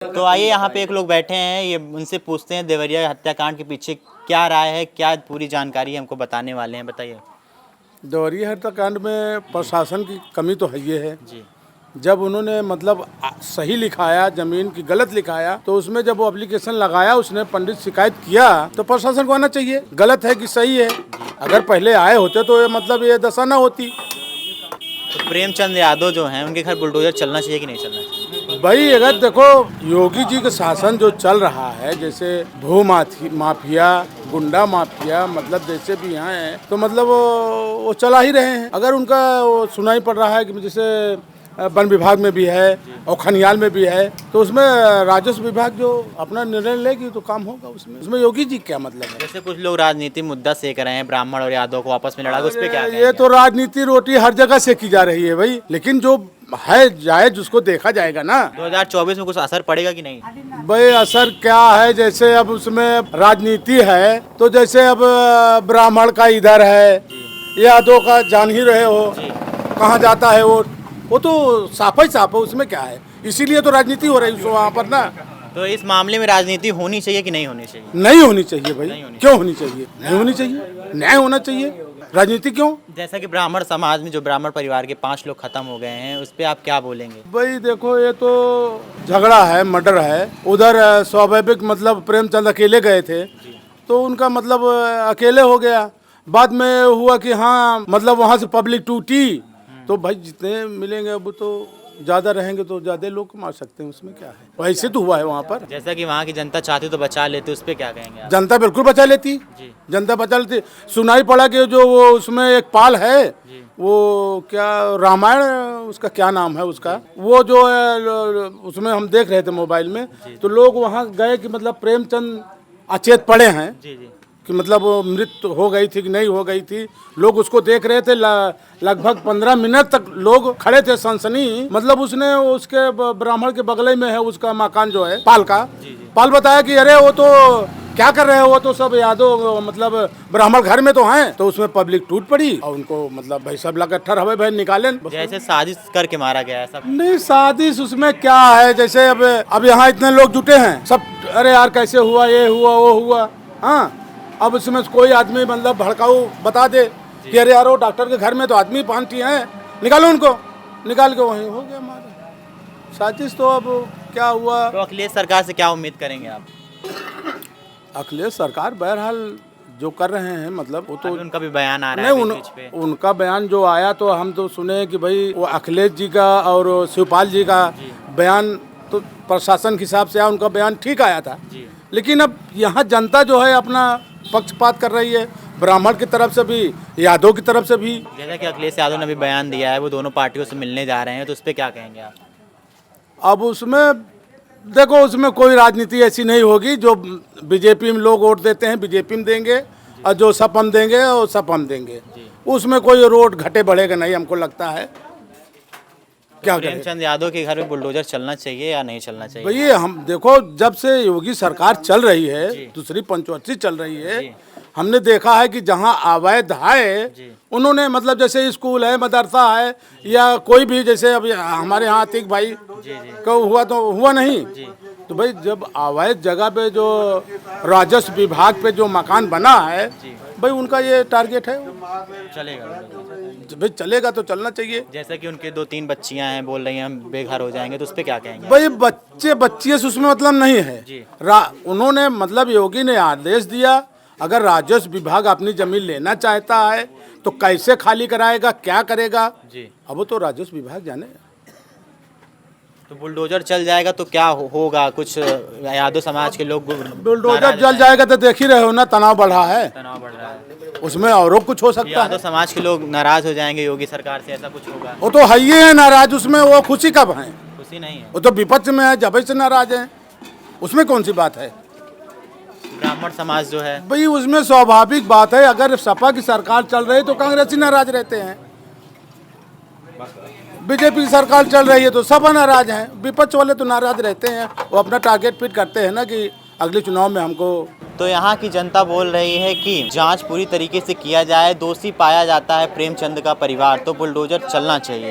तो आइए यहाँ पे एक लोग बैठे हैं, ये उनसे पूछते हैं देवरिया हत्याकांड के पीछे क्या राय है, क्या पूरी जानकारी हमको बताने वाले हैं। बताइए। देवरिया हत्याकांड में प्रशासन की कमी तो है ही है जी। जब उन्होंने मतलब सही लिखाया, जमीन की गलत लिखाया, तो उसमें जब वो एप्लीकेशन लगाया, उसने पंडित शिकायत किया तो प्रशासन को आना चाहिए गलत है कि सही है। अगर पहले आए होते तो मतलब ये दशा ना होती। तो प्रेमचंद यादव जो हैं उनके घर बुलडोजर चलना चाहिए कि नहीं चलना चाहिए? भाई अगर देखो योगी जी का शासन जो चल रहा है, जैसे भू माफिया, गुंडा माफिया, मतलब जैसे भी यहाँ है तो मतलब वो चला ही रहे हैं। अगर उनका वो सुनाई पड़ रहा है कि जैसे वन विभाग में भी है और खनियाल में भी है, तो उसमें राजस्व विभाग जो अपना निर्णय लेगी तो काम होगा। उसमें योगी जी क्या मतलब है? जैसे कुछ लोग राजनीति मुद्दा सेक रहे हैं, ब्राह्मण और यादव को आपस में लड़ा, उस पर क्या ये कहेंगे? तो राजनीति रोटी हर जगह से की जा रही है भाई, लेकिन जो है जायज उसको देखा जाएगा ना। 2024 में कुछ असर पड़ेगा कि नहीं? भाई असर क्या है, जैसे अब उसमें राजनीति है तो जैसे अब ब्राह्मण का इधर है, यादव का जान ही रहे हो कहाँ जाता है वो तो साफ ही साफ है, उसमें क्या है। इसीलिए तो राजनीति हो रही है वहाँ पर ना। तो इस मामले में राजनीति होनी चाहिए कि नहीं होनी चाहिए? नहीं होनी चाहिए भाई। क्यों होनी चाहिए? नहीं होनी चाहिए, न्याय होना चाहिए। राजनीति क्यों? जैसा कि ब्राह्मण समाज में जो ब्राह्मण परिवार के 5 लोग खत्म हो गए हैं, उस पर आप क्या बोलेंगे? भाई देखो ये तो झगड़ा है, मर्डर है। उधर स्वाभाविक मतलब प्रेमचंद अकेले गए थे तो उनका मतलब अकेले हो गया। बाद में हुआ कि हाँ मतलब वहाँ से पब्लिक टूटी तो भाई जितने मिलेंगे अब तो ज़्यादा रहेंगे तो ज़्यादा लोग मार सकते हैं, उसमें क्या है। वैसे तो हुआ है वहाँ पर। जैसा कि वहाँ की जनता चाहती तो बचा लेते, उस पर क्या कहेंगे आप? जनता बिल्कुल बचा लेती जी। जनता बचा लेती। सुनाई पड़ा कि जो वो उसमें एक पाल है, वो क्या रामायण, उसका क्या नाम है उसका, वो जो है उसमें हम देख रहे थे मोबाइल में, तो लोग वहाँ गए कि मतलब प्रेमचंद अचेत पड़े हैं जी जी। कि मतलब वो मृत हो गई थी कि नहीं हो गई थी। लोग उसको देख रहे थे, लगभग 15 मिनट तक लोग खड़े थे। सनसनी मतलब उसने उसके ब्राह्मण के बगले में है उसका मकान जो है पाल का। पाल बताया कि अरे वो तो क्या कर रहे हो, वो तो सब यादव मतलब ब्राह्मण घर में तो हैं। तो उसमें पब्लिक टूट पड़ी और उनको मतलब भाई सब लगा ठर हवे भाई निकाले। जैसे साजिश करके मारा गया है सब? नहीं साजिश उसमें क्या है, जैसे अब यहाँ इतने लोग जुटे हैं सब, अरे यार कैसे हुआ, ये हुआ वो हुआ। हाँ अब उसमें कोई आदमी मतलब भड़काऊ बता दे कि अरे यार वो डॉक्टर के घर में तो आदमी 5 हैं, निकालो उनको, निकाल के वहीं हो गया हमारा साजिश। तो अब क्या हुआ? तो अखिलेश सरकार से क्या उम्मीद करेंगे आप? अखिलेश सरकार बहरहाल जो कर रहे हैं मतलब वो तो उनका भी बयान आ रहा है बीच पे। उनका बयान जो आया तो हम तो सुने कि भाई वो अखिलेश जी का और शिवपाल जी का बयान तो प्रशासन के हिसाब से आया, उनका बयान ठीक आया था। लेकिन अब यहाँ जनता जो है अपना पक्षपात कर रही है, ब्राह्मण की तरफ से भी, यादव की तरफ से भी। जैसा कि अखिलेश यादव ने भी बयान दिया है, वो दोनों पार्टियों से मिलने जा रहे हैं, तो उस पर क्या कहेंगे आप? अब उसमें देखो उसमें कोई राजनीति ऐसी नहीं होगी। जो बीजेपी में लोग वोट देते हैं बीजेपी में देंगे, और जो सपम देंगे और सपम देंगे। उसमें कोई रोड घटे बढ़ेगा नहीं हमको लगता है। क्या प्रेमचंद यादव के घर में बुलडोजर चलना चाहिए या नहीं चलना चाहिए? भैया हम देखो जब से योगी सरकार चल रही है, दूसरी पंचवर्षीय चल रही है, हमने देखा है कि जहाँ अवैध है उन्होंने मतलब जैसे स्कूल है, मदरसा है, या कोई भी जैसे अब हमारे यहाँ अतीक भाई को हुआ तो हुआ नहीं। तो भाई जब अवैध जगह पे जो राजस्व विभाग पे जो मकान बना है, भाई उनका ये टारगेट है। चलेगा भाई चलेगा तो चलना चाहिए। जैसे कि उनके 2-3 बच्चियां हैं, बोल रही हैं हम बेघर हो जाएंगे, तो उस पर क्या कहेंगे? भाई बच्चे से उसमें मतलब नहीं है। उन्होंने मतलब योगी ने आदेश दिया, अगर राजस्व विभाग अपनी जमीन लेना चाहता है तो कैसे खाली कराएगा, क्या करेगा, अब वो तो राजस्व विभाग जाने। तो बुलडोजर चल जाएगा तो क्या होगा? कुछ यादव समाज के लोग बुलडोजर जल जाएगा तो देख ही रहे हो ना, तनाव बढ़ा है, तनाव बढ़ रहा है, उसमें और कुछ हो सकता यादव है। समाज के लोग नाराज हो जाएंगे योगी सरकार से, ऐसा कुछ होगा? वो तो है ही है नाराज, उसमें वो खुशी कब है? खुशी नहीं है, वो तो विपक्ष में है, जब से नाराज है, उसमें कौन सी बात है? ब्राह्मण समाज जो है भाई उसमें स्वाभाविक बात है, अगर सपा की सरकार चल रही है तो कांग्रेसी नाराज रहते हैं, बीजेपी की सरकार चल रही है तो सपा नाराज हैं, विपक्ष वाले तो नाराज रहते हैं। वो अपना टारगेट फिट करते हैं ना कि अगले चुनाव में हमको। तो यहाँ की जनता बोल रही है कि जांच पूरी तरीके से किया जाए, दोषी पाया जाता है प्रेमचंद का परिवार तो बुलडोजर चलना चाहिए।